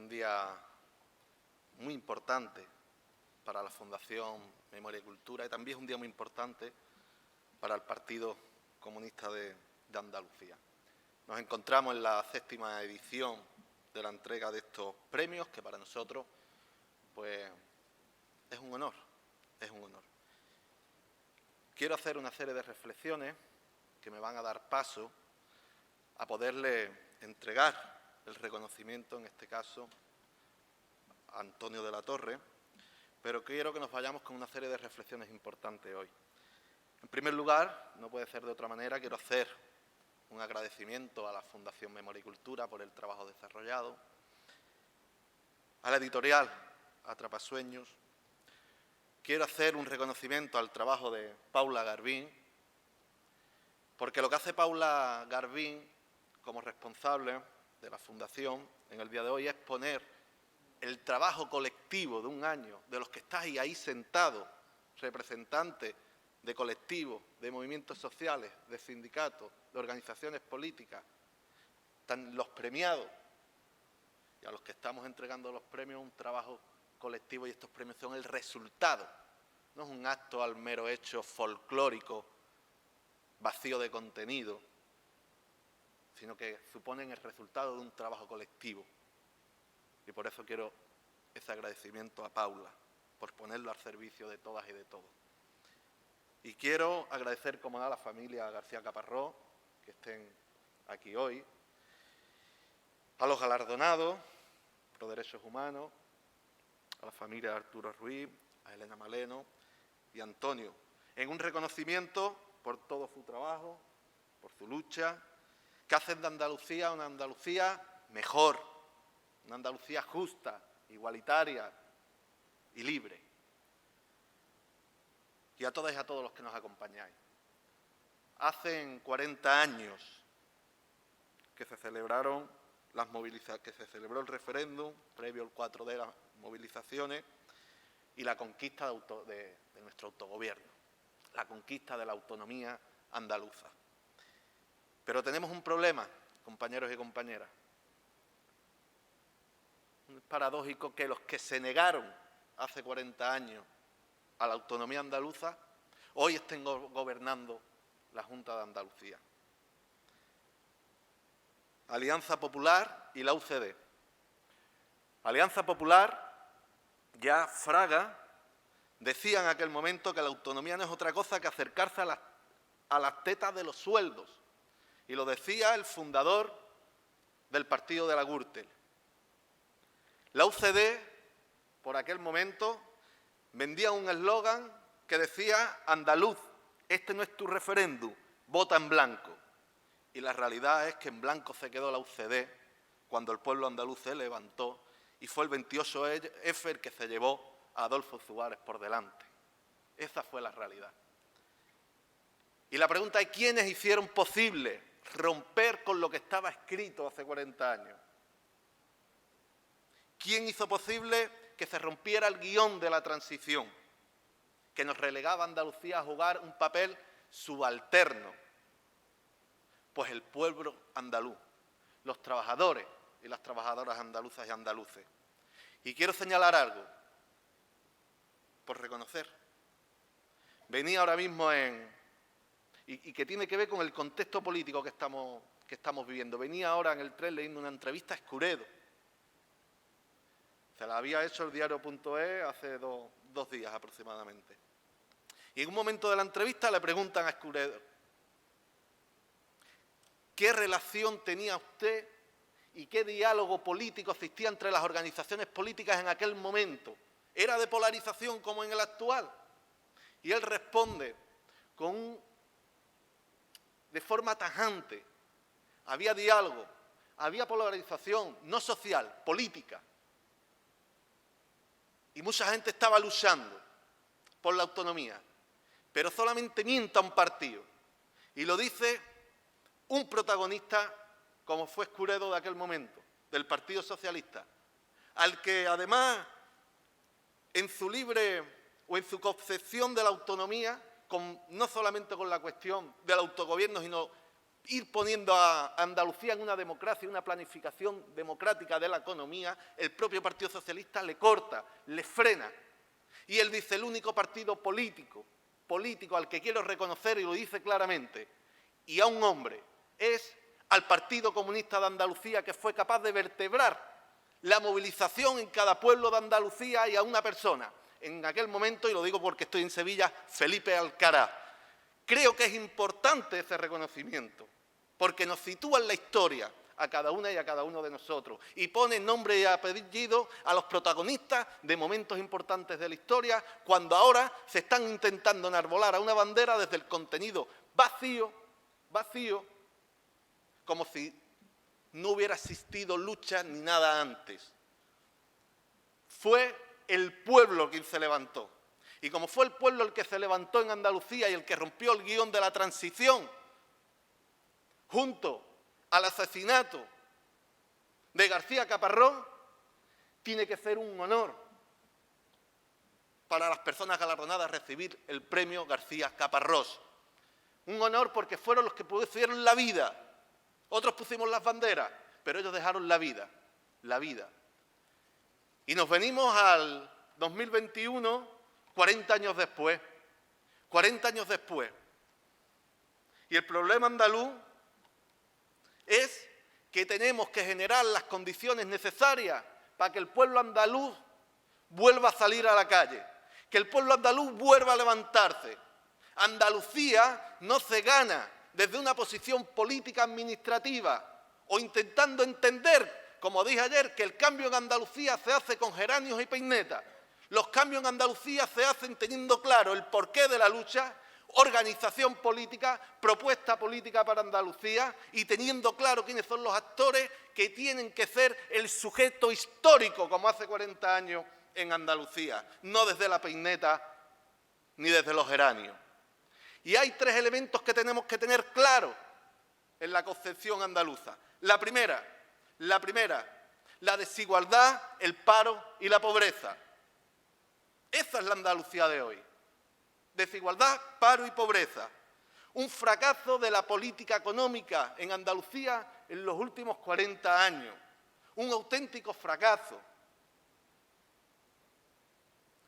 un día muy importante para la Fundación Memoria y Cultura y también es un día muy importante para el Partido Comunista de Andalucía. Nos encontramos en la 6ª edición de la entrega de estos premios, que para nosotros pues, es un honor, es un honor. Quiero hacer una serie de reflexiones que me van a dar paso a poderle entregar el reconocimiento, en este caso, a Antonio de la Torre, pero quiero que nos vayamos con una serie de reflexiones importantes hoy. En primer lugar, no puede ser de otra manera, quiero hacer un agradecimiento a la Fundación Memoria y Cultura por el trabajo desarrollado, a la editorial Atrapasueños. Quiero hacer un reconocimiento al trabajo de Paula Garbín, porque lo que hace Paula Garbín como responsable de la Fundación en el día de hoy es poner el trabajo colectivo de un año, de los que estáis ahí sentados, representantes de colectivos, de movimientos sociales, de sindicatos, de organizaciones políticas, los premiados y a los que estamos entregando los premios, un trabajo colectivo, y estos premios son el resultado, no es un acto al mero hecho folclórico, vacío de contenido, sino que suponen el resultado de un trabajo colectivo. Y por eso quiero ese agradecimiento a Paula, por ponerlo al servicio de todas y de todos. Y quiero agradecer, como no, a la familia García Caparrós, que estén aquí hoy, a los galardonados por derechos humanos, a la familia de Arturo Ruiz, a Elena Maleno y a Antonio, en un reconocimiento por todo su trabajo, por su lucha, que hacen de Andalucía una Andalucía mejor, una Andalucía justa, igualitaria y libre. Y a todas y a todos los que nos acompañáis. Hacen 40 años que se celebraron que se celebró el referéndum previo al 4D, las movilizaciones y la conquista de nuestro autogobierno, la conquista de la autonomía andaluza. Pero tenemos un problema, compañeros y compañeras. Es paradójico que los que se negaron hace 40 años a la autonomía andaluza hoy estén gobernando la Junta de Andalucía. Alianza Popular y la UCD. Alianza Popular, ya Fraga, decía en aquel momento que la autonomía no es otra cosa que acercarse a las tetas de los sueldos. Y lo decía el fundador del partido de la Gürtel. La UCD, por aquel momento, vendía un eslogan que decía: andaluz, este no es tu referéndum, vota en blanco. Y la realidad es que en blanco se quedó la UCD cuando el pueblo andaluz se levantó y fue el 28F el que se llevó a Adolfo Suárez por delante. Esa fue la realidad. Y la pregunta es: ¿quiénes hicieron posible romper con lo que estaba escrito hace 40 años? ¿Quién hizo posible que se rompiera el guión de la transición, que nos relegaba a Andalucía a jugar un papel subalterno? Pues el pueblo andaluz, los trabajadores y las trabajadoras andaluzas y andaluces. Y quiero señalar algo, por reconocer. Venía ahora mismo y que tiene que ver con el contexto político que estamos viviendo. Venía ahora en el tren leyendo una entrevista a Escuredo. Se la había hecho el diario.es hace dos días aproximadamente. Y en un momento de la entrevista le preguntan a Escuredo: ¿qué relación tenía usted y qué diálogo político existía entre las organizaciones políticas en aquel momento? ¿Era de polarización como en el actual? Y él responde de forma tajante: había diálogo, había polarización, no social, política. Y mucha gente estaba luchando por la autonomía, pero solamente mienta un partido. Y lo dice un protagonista como fue Escuredo de aquel momento, del Partido Socialista, al que además en su libre o en su concepción de la autonomía, no solamente con la cuestión del autogobierno, sino ir poniendo a Andalucía en una democracia, una planificación democrática de la economía, el propio Partido Socialista le corta, le frena. Y él dice, el único partido político al que quiero reconocer, y lo dice claramente, y a un hombre, es al Partido Comunista de Andalucía, que fue capaz de vertebrar la movilización en cada pueblo de Andalucía, y a una persona, en aquel momento, y lo digo porque estoy en Sevilla, Felipe Alcaraz. Creo que es importante ese reconocimiento, porque nos sitúa en la historia a cada una y a cada uno de nosotros y pone nombre y apellido a los protagonistas de momentos importantes de la historia, cuando ahora se están intentando enarbolar a una bandera desde el contenido vacío, como si no hubiera existido lucha ni nada antes. Fue el pueblo quien se levantó. Y como fue el pueblo el que se levantó en Andalucía y el que rompió el guión de la transición, junto al asesinato de García Caparrós, tiene que ser un honor para las personas galardonadas recibir el premio García Caparrós. Un honor porque fueron los que pusieron la vida. Otros pusimos las banderas, pero ellos dejaron la vida, la vida. Y nos venimos al 2021, 40 años después. 40 años después. Y el problema andaluz es que tenemos que generar las condiciones necesarias para que el pueblo andaluz vuelva a salir a la calle, que el pueblo andaluz vuelva a levantarse. Andalucía no se gana desde una posición política administrativa o intentando entender, como dije ayer, que el cambio en Andalucía se hace con geranios y peinetas. Los cambios en Andalucía se hacen teniendo claro el porqué de la lucha, organización política, propuesta política para Andalucía y teniendo claro quiénes son los actores que tienen que ser el sujeto histórico, como hace 40 años en Andalucía, no desde la peineta ni desde los geranios. Y hay tres elementos que tenemos que tener claros en la concepción andaluza. La primera, la desigualdad, el paro y la pobreza. Esa es la Andalucía de hoy. Desigualdad, paro y pobreza. Un fracaso de la política económica en Andalucía en los últimos 40 años. Un auténtico fracaso.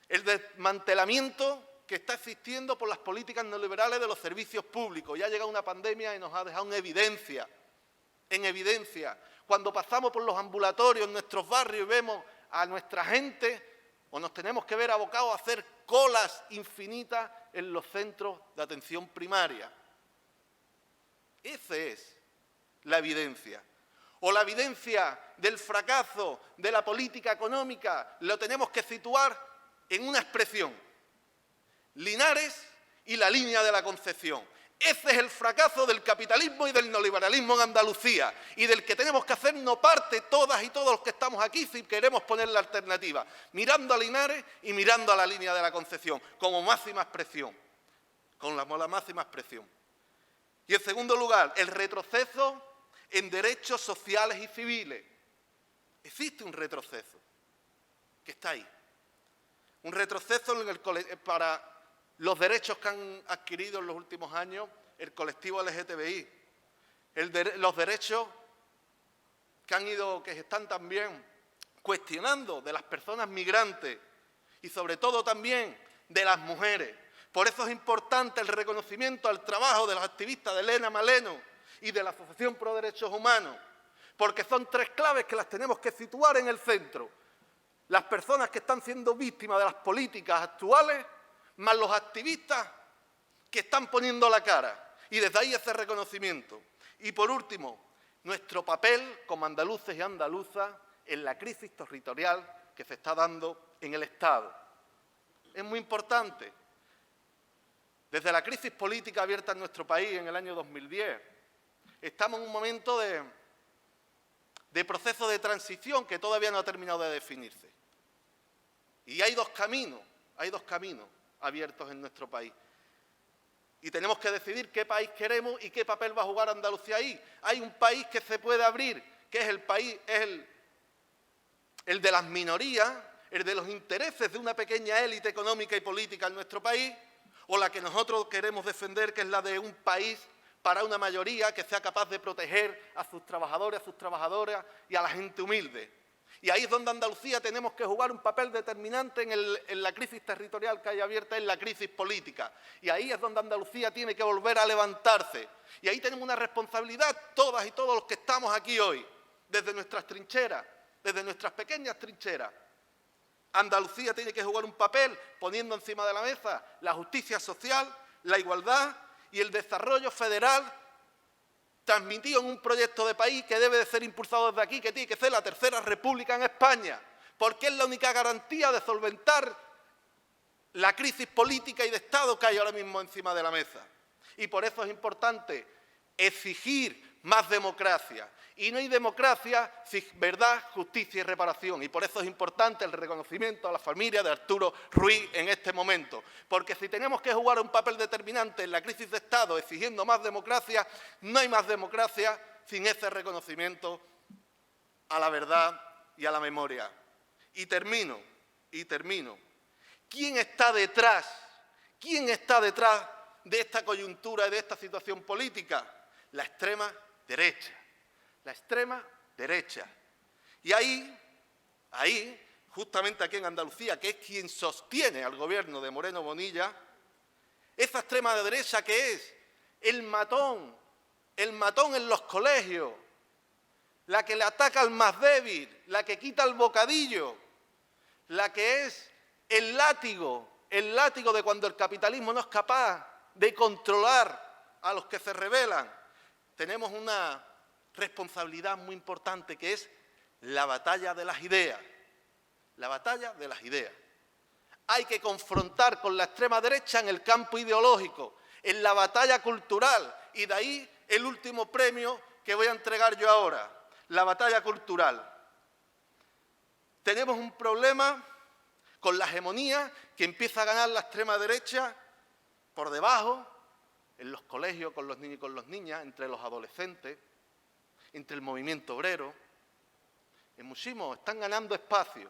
El desmantelamiento que está existiendo por las políticas neoliberales de los servicios públicos. Ya ha llegado una pandemia y nos ha dejado en evidencia. Cuando pasamos por los ambulatorios en nuestros barrios y vemos a nuestra gente, o nos tenemos que ver abocados a hacer colas infinitas en los centros de atención primaria. Esa es la evidencia. O la evidencia del fracaso de la política económica lo tenemos que situar en una expresión. Linares y la línea de la Concepción. Ese es el fracaso del capitalismo y del neoliberalismo en Andalucía y del que tenemos que hacernos parte todas y todos los que estamos aquí si queremos poner la alternativa, mirando a Linares y mirando a la línea de la Concepción como máxima expresión, la máxima expresión. Y en segundo lugar, el retroceso en derechos sociales y civiles. Existe un retroceso que está ahí. Un retroceso para los derechos que han adquirido en los últimos años el colectivo LGTBI, los derechos que están también cuestionando de las personas migrantes y sobre todo también de las mujeres. Por eso es importante el reconocimiento al trabajo de los activistas de Elena Maleno y de la Asociación Pro Derechos Humanos, porque son tres claves que las tenemos que situar en el centro. Las personas que están siendo víctimas de las políticas actuales, más los activistas que están poniendo la cara. Y desde ahí ese reconocimiento. Y por último, nuestro papel como andaluces y andaluzas en la crisis territorial que se está dando en el Estado. Es muy importante. Desde la crisis política abierta en nuestro país en el año 2010, estamos en un momento de proceso de transición que todavía no ha terminado de definirse. Y hay dos caminos abiertos en nuestro país. Y tenemos que decidir qué país queremos y qué papel va a jugar Andalucía ahí. Hay un país que se puede abrir, que es el de las minorías, el de los intereses de una pequeña élite económica y política en nuestro país, o la que nosotros queremos defender, que es la de un país para una mayoría que sea capaz de proteger a sus trabajadores, a sus trabajadoras y a la gente humilde. Y ahí es donde Andalucía tenemos que jugar un papel determinante en la crisis territorial que hay abierta, en la crisis política. Y ahí es donde Andalucía tiene que volver a levantarse. Y ahí tenemos una responsabilidad, todas y todos los que estamos aquí hoy, desde nuestras trincheras, desde nuestras pequeñas trincheras. Andalucía tiene que jugar un papel poniendo encima de la mesa la justicia social, la igualdad y el desarrollo federal transmitido en un proyecto de país que debe de ser impulsado desde aquí, que tiene que ser la tercera república en España, porque es la única garantía de solventar la crisis política y de Estado que hay ahora mismo encima de la mesa. Y por eso es importante exigir más democracia. Y no hay democracia sin verdad, justicia y reparación. Y por eso es importante el reconocimiento a la familia de Arturo Ruiz en este momento. Porque si tenemos que jugar un papel determinante en la crisis de Estado exigiendo más democracia, no hay más democracia sin ese reconocimiento a la verdad y a la memoria. Y termino. ¿Quién está detrás? ¿Quién está detrás de esta coyuntura y de esta situación política? La extrema derecha. La extrema derecha. Y ahí, justamente aquí en Andalucía, que es quien sostiene al gobierno de Moreno Bonilla, esa extrema derecha que es el matón en los colegios, la que le ataca al más débil, la que quita el bocadillo, la que es el látigo de cuando el capitalismo no es capaz de controlar a los que se rebelan. Tenemos una responsabilidad muy importante que es la batalla de las ideas. La batalla de las ideas. Hay que confrontar con la extrema derecha en el campo ideológico, en la batalla cultural, y de ahí el último premio que voy a entregar yo ahora, la batalla cultural. Tenemos un problema con la hegemonía que empieza a ganar la extrema derecha por debajo, en los colegios, con los niños y con las niñas, entre los adolescentes, entre el movimiento obrero. En muchísimos están ganando espacio.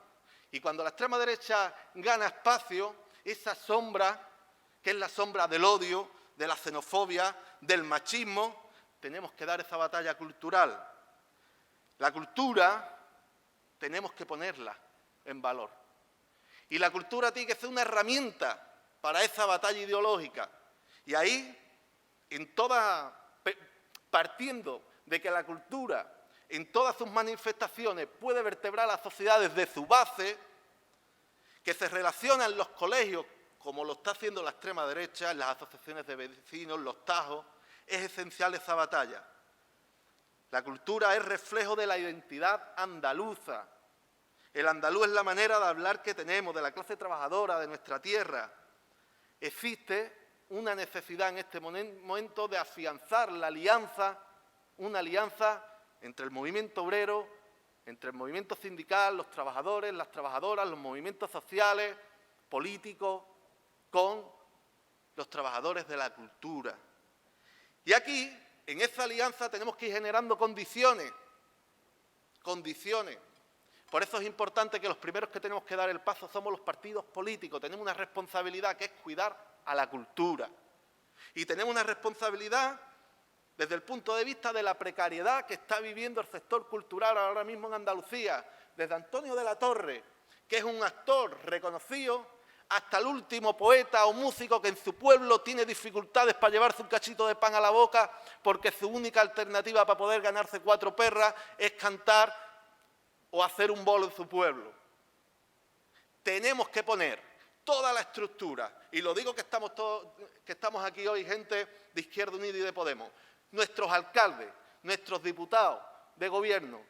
Y cuando la extrema derecha gana espacio, esa sombra, que es la sombra del odio, de la xenofobia, del machismo, tenemos que dar esa batalla cultural. La cultura tenemos que ponerla en valor. Y la cultura tiene que ser una herramienta para esa batalla ideológica. Y ahí, partiendo de que la cultura, en todas sus manifestaciones, puede vertebrar a la sociedad desde su base, que se relaciona en los colegios, como lo está haciendo la extrema derecha, en las asociaciones de vecinos, los tajos, es esencial esa batalla. La cultura es reflejo de la identidad andaluza. El andaluz es la manera de hablar que tenemos, de la clase trabajadora, de nuestra tierra. Existe una necesidad en este momento de afianzar la alianza, una alianza entre el movimiento obrero, entre el movimiento sindical, los trabajadores, las trabajadoras, los movimientos sociales, políticos, con los trabajadores de la cultura. Y aquí, en esa alianza, tenemos que ir generando condiciones. Por eso es importante que los primeros que tenemos que dar el paso somos los partidos políticos. Tenemos una responsabilidad que es cuidar a la cultura. Y tenemos una responsabilidad desde el punto de vista de la precariedad que está viviendo el sector cultural ahora mismo en Andalucía. Desde Antonio de la Torre, que es un actor reconocido, hasta el último poeta o músico que en su pueblo tiene dificultades para llevarse un cachito de pan a la boca porque su única alternativa para poder ganarse 4 perras es cantar o hacer un bolo en su pueblo. Tenemos que poner toda la estructura, y lo digo que estamos aquí hoy gente de Izquierda Unida y de Podemos, nuestros alcaldes, nuestros diputados de gobierno,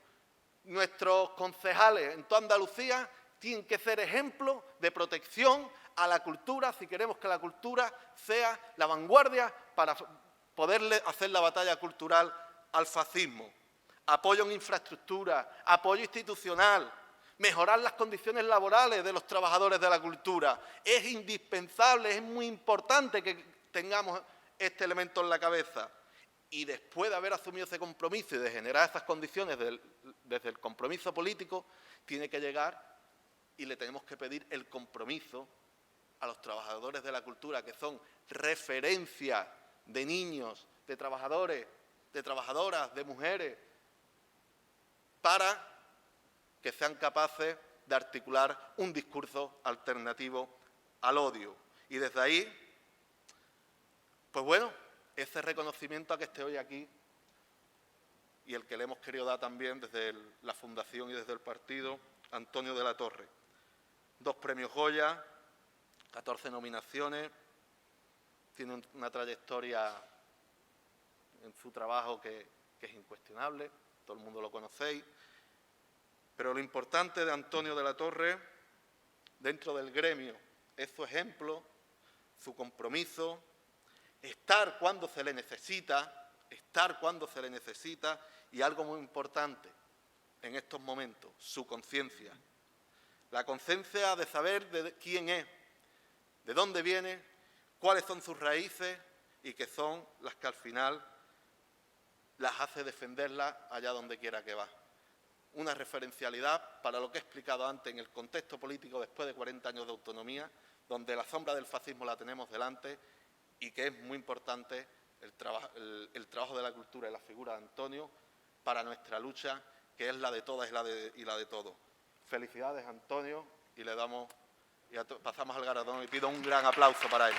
nuestros concejales en toda Andalucía tienen que ser ejemplo de protección a la cultura si queremos que la cultura sea la vanguardia para poderle hacer la batalla cultural al fascismo. Apoyo en infraestructura, apoyo institucional, mejorar las condiciones laborales de los trabajadores de la cultura. Es indispensable, es muy importante que tengamos este elemento en la cabeza. Y después de haber asumido ese compromiso y de generar esas condiciones desde el compromiso político, tiene que llegar y le tenemos que pedir el compromiso a los trabajadores de la cultura, que son referencia de niños, de trabajadores, de trabajadoras, de mujeres, para que sean capaces de articular un discurso alternativo al odio. Y desde ahí, pues bueno, ese reconocimiento a que esté hoy aquí y el que le hemos querido dar también desde la Fundación y desde el partido, Antonio de la Torre. 2 premios Goya, 14 nominaciones, tiene una trayectoria en su trabajo que es incuestionable, todo el mundo lo conocéis, pero lo importante de Antonio de la Torre, dentro del gremio, es su ejemplo, su compromiso, estar cuando se le necesita y algo muy importante en estos momentos, su conciencia. La conciencia de saber de quién es, de dónde viene, cuáles son sus raíces y que son las que al final las hace defenderlas allá donde quiera que va. Una referencialidad para lo que he explicado antes en el contexto político después de 40 años de autonomía, donde la sombra del fascismo la tenemos delante y que es muy importante el trabajo de la cultura y la figura de Antonio para nuestra lucha, que es la de todas y la de todos. Felicidades, Antonio, y pasamos al galardón y pido un gran aplauso para él.